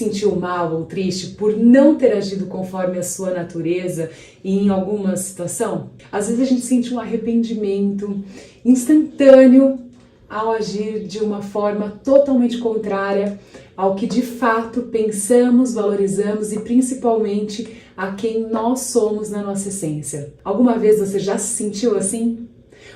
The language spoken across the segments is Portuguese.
sentiu mal ou triste por não ter agido conforme a sua natureza em alguma situação? Às vezes a gente sente um arrependimento instantâneo ao agir de uma forma totalmente contrária ao que de fato pensamos, valorizamos e principalmente a quem nós somos na nossa essência. Alguma vez você já se sentiu assim?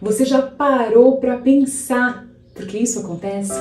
Você já parou para pensar por que isso acontece?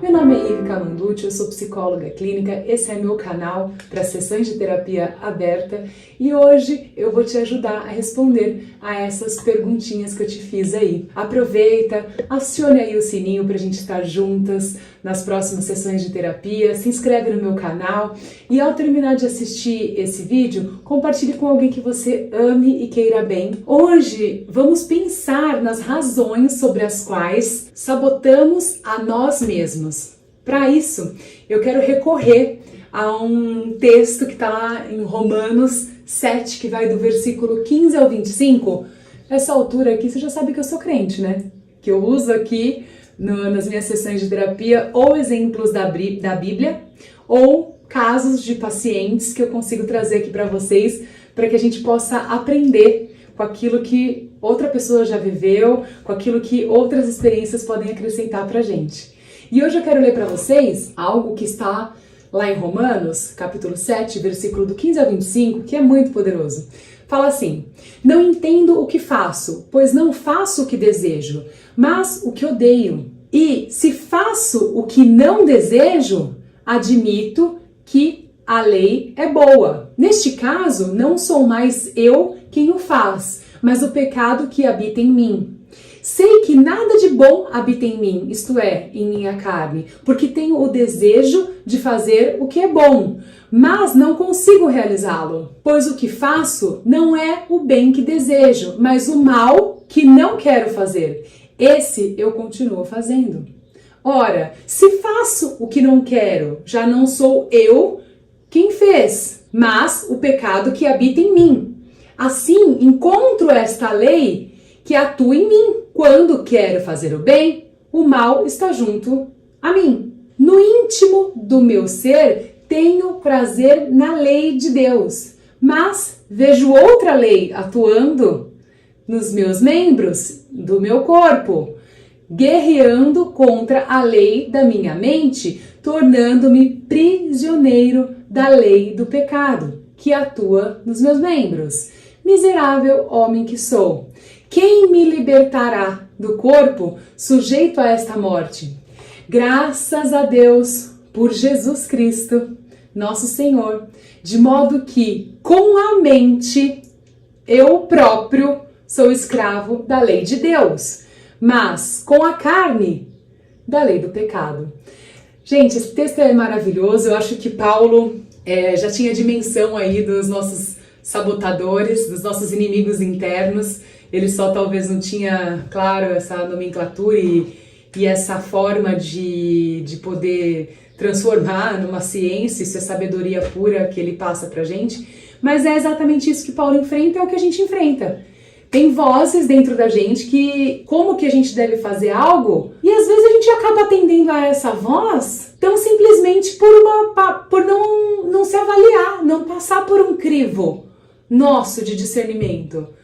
Meu nome é Ive Camanducci, eu sou psicóloga clínica, esse é meu canal para sessões de terapia aberta e hoje eu vou te ajudar a responder a essas perguntinhas que eu te fiz aí. Aproveita, acione aí o sininho para a gente estar juntas nas próximas sessões de terapia, se inscreve no meu canal e ao terminar de assistir esse vídeo, compartilhe com alguém que você ame e queira bem. Hoje vamos pensar nas razões sobre as quais sabotamos a nós mesmos. Para isso, eu quero recorrer a um texto que está lá em Romanos 7, que vai do versículo 15 ao 25. Nessa altura aqui, você já sabe que eu sou crente, né? Que eu uso aqui nas minhas sessões de terapia ou exemplos da Bíblia ou casos de pacientes que eu consigo trazer aqui para vocês, para que a gente possa aprender com aquilo que outra pessoa já viveu, com aquilo que outras experiências podem acrescentar para a gente. E hoje eu quero ler para vocês algo que está lá em Romanos, capítulo 7, versículo do 15 ao 25, que é muito poderoso. Fala assim: não entendo o que faço, pois não faço o que desejo, mas o que odeio. E se faço o que não desejo, admito que a lei é boa. Neste caso, não sou mais eu quem o faz, mas o pecado que habita em mim. Sei que nada de bom habita em mim, isto é, em minha carne, porque tenho o desejo de fazer o que é bom, mas não consigo realizá-lo. Pois o que faço não é o bem que desejo, mas o mal que não quero fazer. Esse eu continuo fazendo. Ora, se faço o que não quero, já não sou eu quem fez, mas o pecado que habita em mim. Assim, encontro esta lei que atua em mim. Quando quero fazer o bem, o mal está junto a mim. No íntimo do meu ser, tenho prazer na lei de Deus, mas vejo outra lei atuando nos meus membros do meu corpo, guerreando contra a lei da minha mente, tornando-me prisioneiro da lei do pecado, que atua nos meus membros. Miserável homem que sou! Quem me libertará do corpo sujeito a esta morte? Graças a Deus por Jesus Cristo, nosso Senhor, de modo que com a mente eu próprio sou escravo da lei de Deus, mas com a carne da lei do pecado. Gente, esse texto é maravilhoso. Eu acho que Paulo já tinha dimensão aí dos nossos sabotadores, dos nossos inimigos internos. Ele só talvez não tinha, claro, essa nomenclatura e essa forma de poder transformar numa ciência, isso é sabedoria pura que ele passa pra gente, mas é exatamente isso que Paulo enfrenta, é o que a gente enfrenta. Tem vozes dentro da gente que, como que a gente deve fazer algo, e às vezes a gente acaba atendendo a essa voz tão simplesmente por não se avaliar, não passar por um crivo nosso de discernimento.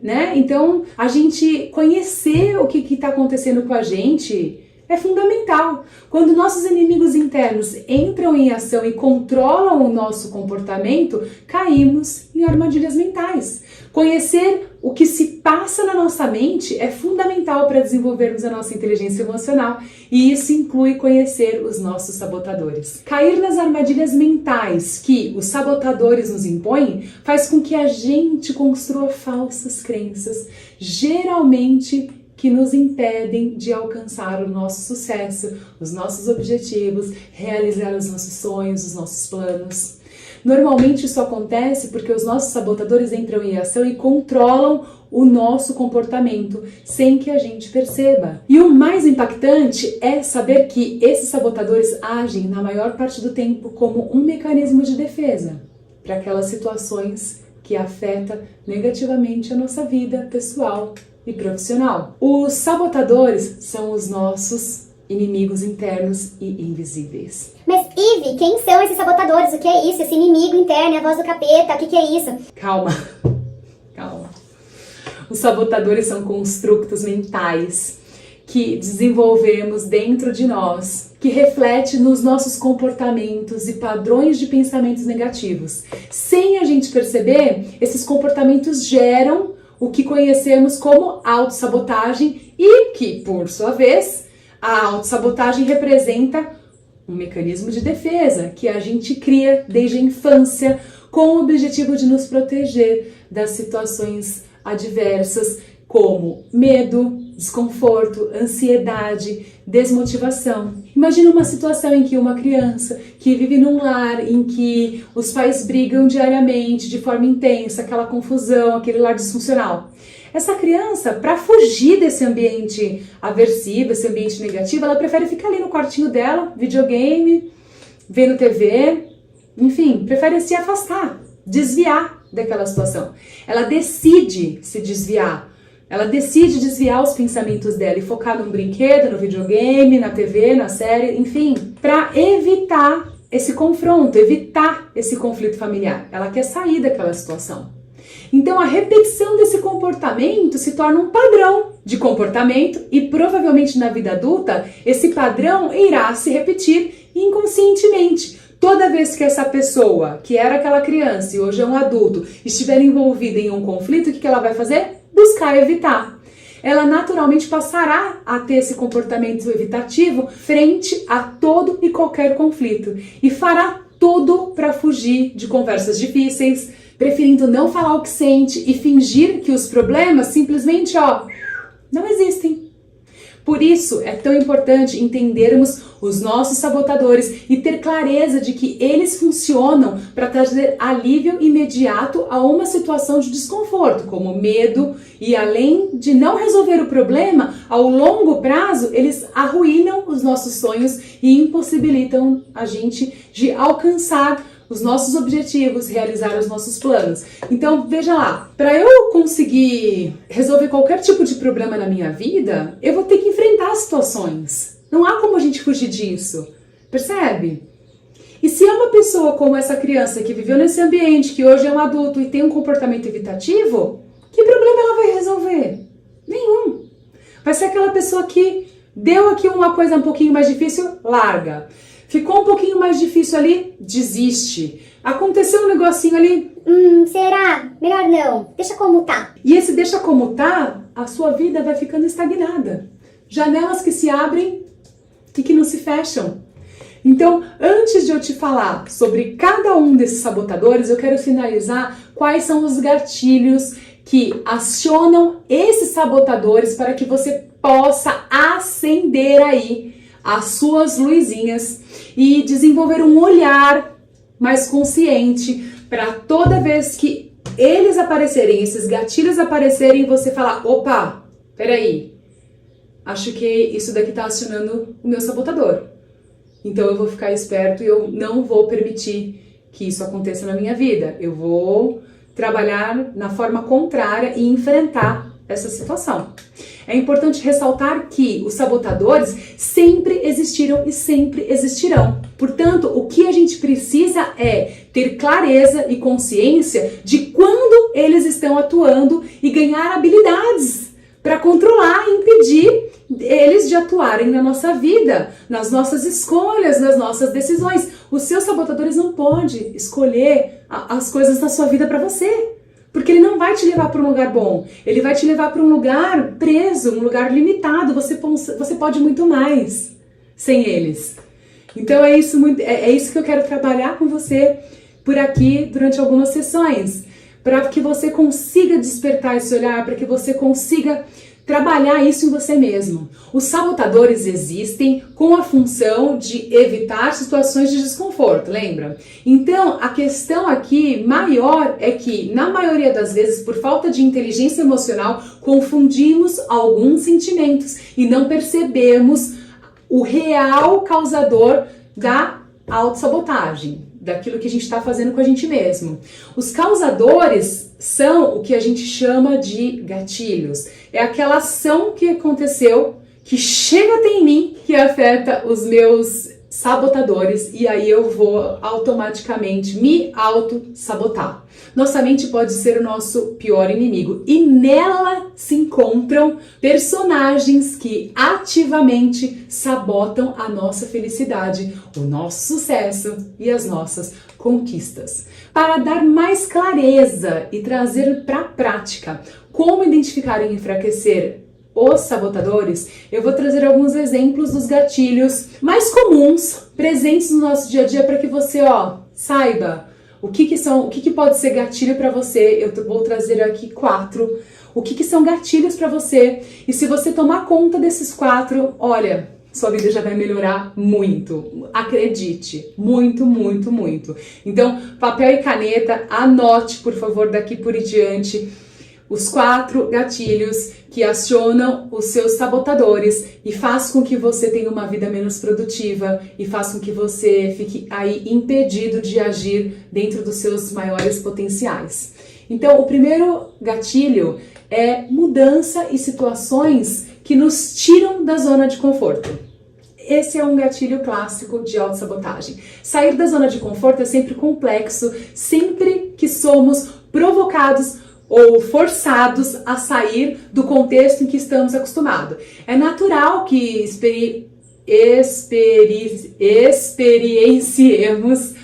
Né? Então, a gente conhecer o que está acontecendo com a gente é fundamental. Quando nossos inimigos internos entram em ação e controlam o nosso comportamento, caímos em armadilhas mentais. Conhecer o que se passa na nossa mente é fundamental para desenvolvermos a nossa inteligência emocional, e isso inclui conhecer os nossos sabotadores. Cair nas armadilhas mentais que os sabotadores nos impõem faz com que a gente construa falsas crenças, geralmente que nos impedem de alcançar o nosso sucesso, os nossos objetivos, realizar os nossos sonhos, os nossos planos. Normalmente isso acontece porque os nossos sabotadores entram em ação e controlam o nosso comportamento sem que a gente perceba. E o mais impactante é saber que esses sabotadores agem na maior parte do tempo como um mecanismo de defesa para aquelas situações que afetam negativamente a nossa vida pessoal e profissional. Os sabotadores são os nossos inimigos internos e invisíveis. Mas, Ive, quem são esses sabotadores? O que é isso? Esse inimigo interno, a voz do capeta, o que é isso? Calma, calma. Os sabotadores são construtos mentais que desenvolvemos dentro de nós, que reflete nos nossos comportamentos e padrões de pensamentos negativos. Sem a gente perceber, esses comportamentos geram o que conhecemos como autossabotagem e que, por sua vez, a autossabotagem representa um mecanismo de defesa que a gente cria desde a infância com o objetivo de nos proteger das situações adversas como medo, desconforto, ansiedade, desmotivação. Imagina uma situação em que uma criança que vive num lar em que os pais brigam diariamente de forma intensa, aquela confusão, aquele lar disfuncional. Essa criança, para fugir desse ambiente aversivo, esse ambiente negativo, ela prefere ficar ali no quartinho dela, videogame, vendo TV, enfim, prefere se afastar, desviar daquela situação. Ela decide se desviar. Ela decide desviar os pensamentos dela e focar num brinquedo, no videogame, na TV, na série, enfim, para evitar esse confronto, evitar esse conflito familiar. Ela quer sair daquela situação. Então a repetição desse comportamento se torna um padrão de comportamento e provavelmente na vida adulta esse padrão irá se repetir inconscientemente. Toda vez que essa pessoa, que era aquela criança e hoje é um adulto, estiver envolvida em um conflito, o que ela vai fazer? Buscar evitar. Ela naturalmente passará a ter esse comportamento evitativo frente a todo e qualquer conflito e fará tudo para fugir de conversas difíceis, preferindo não falar o que sente e fingir que os problemas simplesmente, não existem. Por isso, é tão importante entendermos os nossos sabotadores e ter clareza de que eles funcionam para trazer alívio imediato a uma situação de desconforto, como medo, e além de não resolver o problema, ao longo prazo, eles arruinam os nossos sonhos e impossibilitam a gente de alcançar os nossos objetivos, realizar os nossos planos. Então, veja lá, para eu conseguir resolver qualquer tipo de problema na minha vida, eu vou ter que enfrentar situações. Não há como a gente fugir disso. Percebe? E se é uma pessoa como essa criança que viveu nesse ambiente, que hoje é um adulto e tem um comportamento evitativo, que problema ela vai resolver? Nenhum. Vai ser aquela pessoa que deu aqui uma coisa um pouquinho mais difícil, larga. Ficou um pouquinho mais difícil ali, desiste. Aconteceu um negocinho ali. Será? Melhor não. Deixa como tá. E esse deixa como tá, a sua vida vai ficando estagnada. Janelas que se abrem e que não se fecham. Então, antes de eu te falar sobre cada um desses sabotadores, eu quero finalizar quais são os gatilhos que acionam esses sabotadores para que você possa acender aí as suas luzinhas e desenvolver um olhar mais consciente para toda vez que eles aparecerem, esses gatilhos aparecerem, você falar, opa, peraí, acho que isso daqui está acionando o meu sabotador. Então eu vou ficar esperto e eu não vou permitir que isso aconteça na minha vida. Eu vou trabalhar na forma contrária e enfrentar essa situação. É importante ressaltar que os sabotadores sempre existiram e sempre existirão. Portanto, o que a gente precisa é ter clareza e consciência de quando eles estão atuando e ganhar habilidades para controlar e impedir eles de atuarem na nossa vida, nas nossas escolhas, nas nossas decisões. Os seus sabotadores não podem escolher as coisas da sua vida para você. Porque ele não vai te levar para um lugar bom, ele vai te levar para um lugar preso, um lugar limitado, você pode muito mais sem eles. Então é isso que eu quero trabalhar com você por aqui durante algumas sessões, para que você consiga despertar esse olhar, para que você consiga trabalhar isso em você mesmo. Os sabotadores existem com a função de evitar situações de desconforto, lembra? Então, a questão aqui maior é que, na maioria das vezes, por falta de inteligência emocional, confundimos alguns sentimentos e não percebemos o real causador da autossabotagem, daquilo que a gente está fazendo com a gente mesmo. Os causadores são o que a gente chama de gatilhos. É aquela ação que aconteceu, que chega até em mim, que afeta os meus sabotadores, e aí eu vou automaticamente me auto-sabotar. Nossa mente pode ser o nosso pior inimigo, e nela se encontram personagens que ativamente sabotam a nossa felicidade, o nosso sucesso e as nossas conquistas. Para dar mais clareza e trazer para a prática como identificar e enfraquecer os sabotadores, eu vou trazer alguns exemplos dos gatilhos mais comuns presentes no nosso dia a dia para que você, saiba o que pode ser gatilho para você. Eu vou trazer aqui 4. O que são gatilhos para você? E se você tomar conta desses 4, olha, sua vida já vai melhorar muito. Acredite, muito, muito, muito. Então, papel e caneta, anote, por favor, daqui por diante os 4 gatilhos que acionam os seus sabotadores e faz com que você tenha uma vida menos produtiva e faz com que você fique aí impedido de agir dentro dos seus maiores potenciais. Então, o primeiro gatilho é mudança e situações que nos tiram da zona de conforto. Esse é um gatilho clássico de autossabotagem. Sair da zona de conforto é sempre complexo, sempre que somos provocados ou forçados a sair do contexto em que estamos acostumados. É natural que experienciemos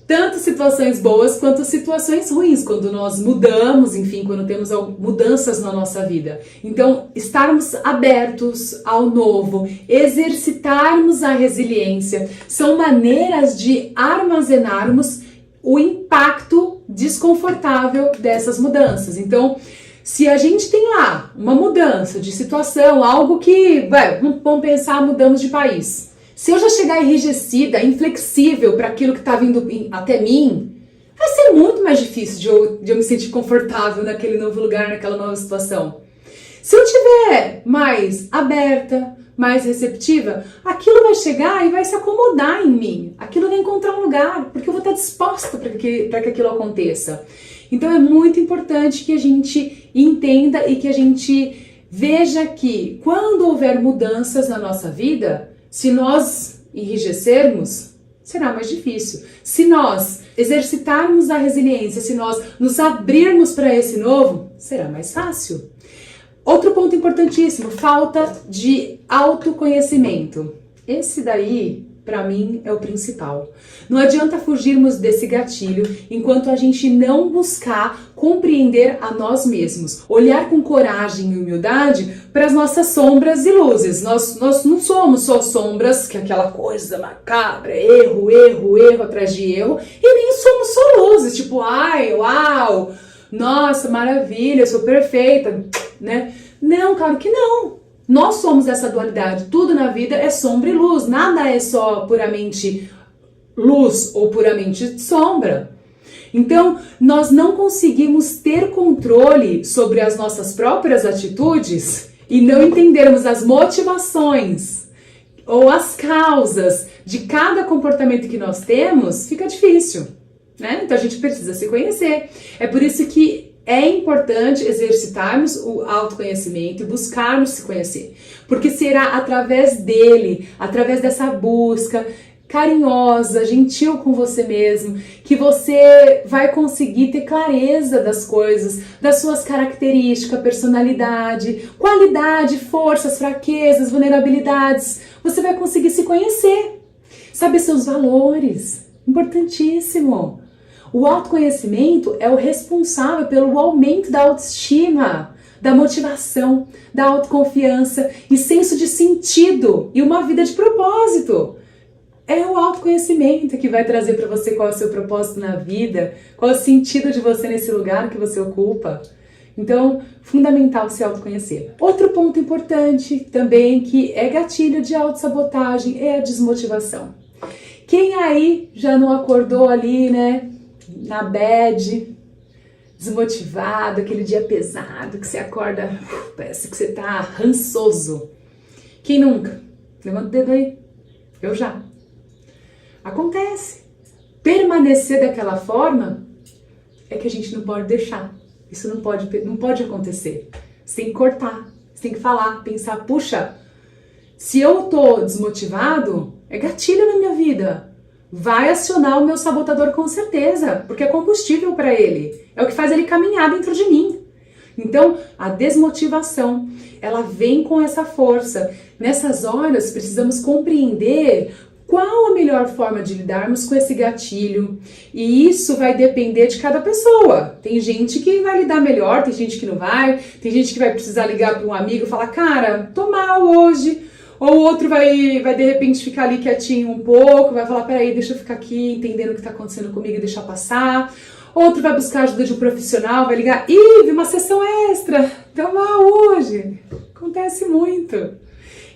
tanto situações boas quanto situações ruins, quando nós mudamos, enfim, quando temos mudanças na nossa vida. Então, estarmos abertos ao novo, exercitarmos a resiliência, são maneiras de armazenarmos o impacto desconfortável dessas mudanças. Então, se a gente tem lá uma mudança de situação, algo que, vamos pensar, mudamos de país. Se eu já chegar enrijecida, inflexível para aquilo que está vindo até mim, vai ser muito mais difícil de eu me sentir confortável naquele novo lugar, naquela nova situação. Se eu tiver mais aberta, mais receptiva, aquilo vai chegar e vai se acomodar em mim. Aquilo vai encontrar um lugar, porque eu vou estar disposta para que aquilo aconteça. Então é muito importante que a gente entenda e que a gente veja que quando houver mudanças na nossa vida, se nós enrijecermos, será mais difícil. Se nós exercitarmos a resiliência, se nós nos abrirmos para esse novo, será mais fácil. Outro ponto importantíssimo, falta de autoconhecimento. Esse daí, para mim, é o principal. Não adianta fugirmos desse gatilho enquanto a gente não buscar compreender a nós mesmos. Olhar com coragem e humildade para as nossas sombras e luzes. Nós não somos só sombras, que é aquela coisa macabra, erro atrás de erro, e nem somos só luzes, tipo, ai, uau, nossa, maravilha, eu sou perfeita, né? Não, claro que não. Nós somos essa dualidade. Tudo na vida é sombra e luz. Nada é só puramente luz ou puramente sombra. Então, nós não conseguimos ter controle sobre as nossas próprias atitudes e não entendermos as motivações ou as causas de cada comportamento que nós temos, fica difícil, né? Então, a gente precisa se conhecer. É por isso que é importante exercitarmos o autoconhecimento e buscarmos se conhecer, porque será através dele, através dessa busca carinhosa, gentil com você mesmo, que você vai conseguir ter clareza das coisas, das suas características, personalidade, qualidade, forças, fraquezas, vulnerabilidades. Você vai conseguir se conhecer, saber seus valores, importantíssimo. O autoconhecimento é o responsável pelo aumento da autoestima, da motivação, da autoconfiança e senso de sentido e uma vida de propósito. É o autoconhecimento que vai trazer para você qual é o seu propósito na vida, qual é o sentido de você nesse lugar que você ocupa. Então, fundamental se autoconhecer. Outro ponto importante também que é gatilho de autossabotagem é a desmotivação. Quem aí já não acordou ali, né? Na bad, desmotivado, aquele dia pesado que você acorda, parece que você tá rançoso. Quem nunca? Levanta o dedo aí. Eu já. Acontece. permanecer daquela forma, é que a gente não pode deixar. Isso não pode acontecer. Você tem que cortar, você tem que falar, pensar, puxa, se eu tô desmotivado, é gatilho na minha vida. Vai acionar o meu sabotador com certeza, porque é combustível para ele. É o que faz ele caminhar dentro de mim. Então, a desmotivação, ela vem com essa força. Nessas horas, precisamos compreender qual a melhor forma de lidarmos com esse gatilho. E isso vai depender de cada pessoa. Tem gente que vai lidar melhor, tem gente que não vai. Tem gente que vai precisar ligar para um amigo e falar, cara, tô mal hoje. Ou o outro vai de repente ficar ali quietinho um pouco, vai falar, peraí, deixa eu ficar aqui entendendo o que tá acontecendo comigo e deixar passar. Outro vai buscar ajuda de um profissional, vai ligar, ih, vi uma sessão extra, tô mal hoje. Acontece muito.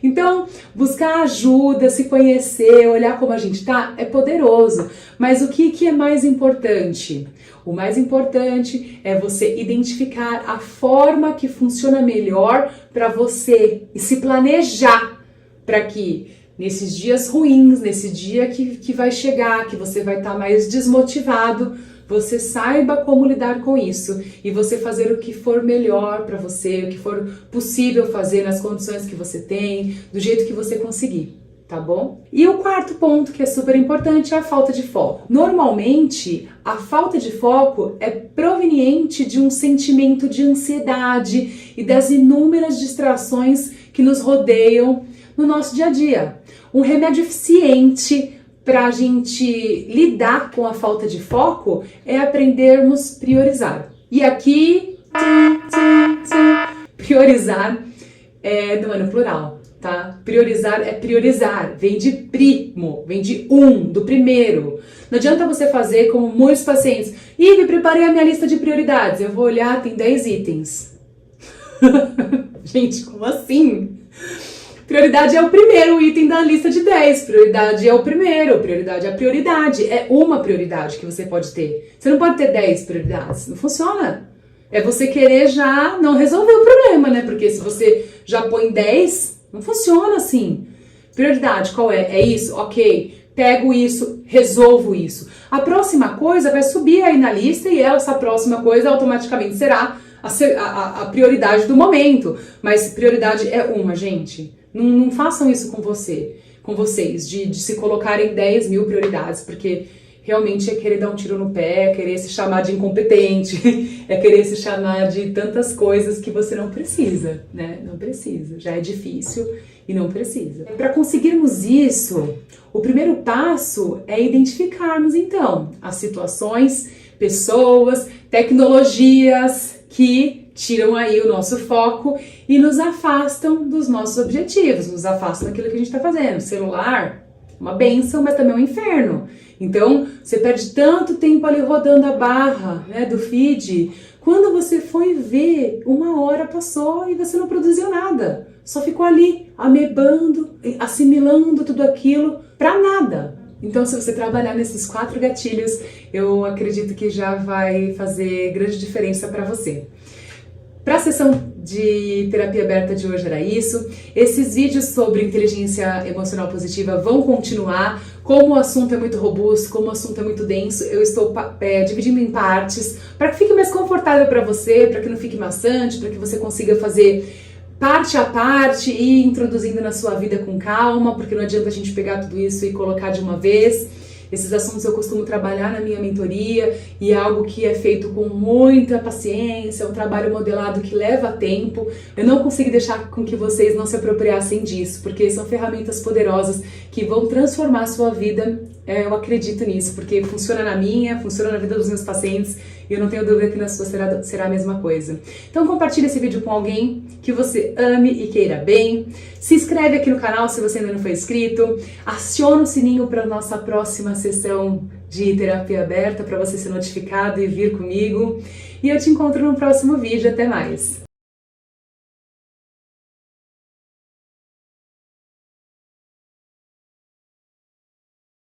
Então, buscar ajuda, se conhecer, olhar como a gente tá, é poderoso. Mas o que é mais importante? O mais importante é você identificar a forma que funciona melhor para você e se planejar para que nesses dias ruins, nesse dia que vai chegar, que você vai estar mais desmotivado, você saiba como lidar com isso e você fazer o que for melhor para você, o que for possível fazer nas condições que você tem, do jeito que você conseguir, tá bom? E o quarto ponto, que é super importante, é a falta de foco. Normalmente, a falta de foco é proveniente de um sentimento de ansiedade e das inúmeras distrações que nos rodeiam no nosso dia a dia. Um remédio eficiente para a gente lidar com a falta de foco é aprendermos a priorizar. E aqui, priorizar não é no plural, tá? Priorizar é priorizar, vem de primo, vem de do primeiro. Não adianta você fazer como muitos pacientes. Ih, preparei a minha lista de prioridades. Eu vou olhar, tem 10 itens. Gente, como assim? Prioridade é o primeiro item da lista de 10. Prioridade é o primeiro. Prioridade é a prioridade. É uma prioridade que você pode ter. Você não pode ter 10 prioridades. Não funciona. É você querer já não resolver o problema, né? Porque se você já põe 10, não funciona assim. Prioridade, qual é? É isso? Ok. Pego isso, resolvo isso. A próxima coisa vai subir aí na lista e essa próxima coisa automaticamente será a prioridade do momento. Mas prioridade é uma, gente. Não façam isso com vocês, de se colocarem 10 mil prioridades, porque realmente é querer dar um tiro no pé, é querer se chamar de incompetente, é querer se chamar de tantas coisas que você não precisa, né? Não precisa, já é difícil e não precisa. Para conseguirmos isso, o primeiro passo é identificarmos então as situações, pessoas, tecnologias que tiram aí o nosso foco e nos afastam dos nossos objetivos, nos afastam daquilo que a gente está fazendo. O celular, uma bênção, mas também um inferno. Então, você perde tanto tempo ali rodando a barra, né, do feed, quando você foi ver, 1 hora passou e você não produziu nada. Só ficou ali, amebando, assimilando tudo aquilo para nada. Então, se você trabalhar nesses 4 gatilhos, eu acredito que já vai fazer grande diferença para você. Para a sessão de terapia aberta de hoje era isso. Esses vídeos sobre inteligência emocional positiva vão continuar. Como o assunto é muito robusto, como o assunto é muito denso, eu estou dividindo em partes para que fique mais confortável para você, para que não fique maçante, para que você consiga fazer parte a parte e ir introduzindo na sua vida com calma, porque não adianta a gente pegar tudo isso e colocar de uma vez. Esses assuntos eu costumo trabalhar na minha mentoria e é algo que é feito com muita paciência, é um trabalho modelado que leva tempo. Eu não consigo deixar com que vocês não se apropriassem disso, porque são ferramentas poderosas que vão transformar a sua vida. Eu acredito nisso, porque funciona na minha, funciona na vida dos meus pacientes e eu não tenho dúvida que na sua será a mesma coisa. Então compartilhe esse vídeo com alguém que você ame e queira bem. Se inscreve aqui no canal se você ainda não foi inscrito. Aciona o sininho para a nossa próxima sessão de terapia aberta para você ser notificado e vir comigo. E eu te encontro no próximo vídeo. Até mais!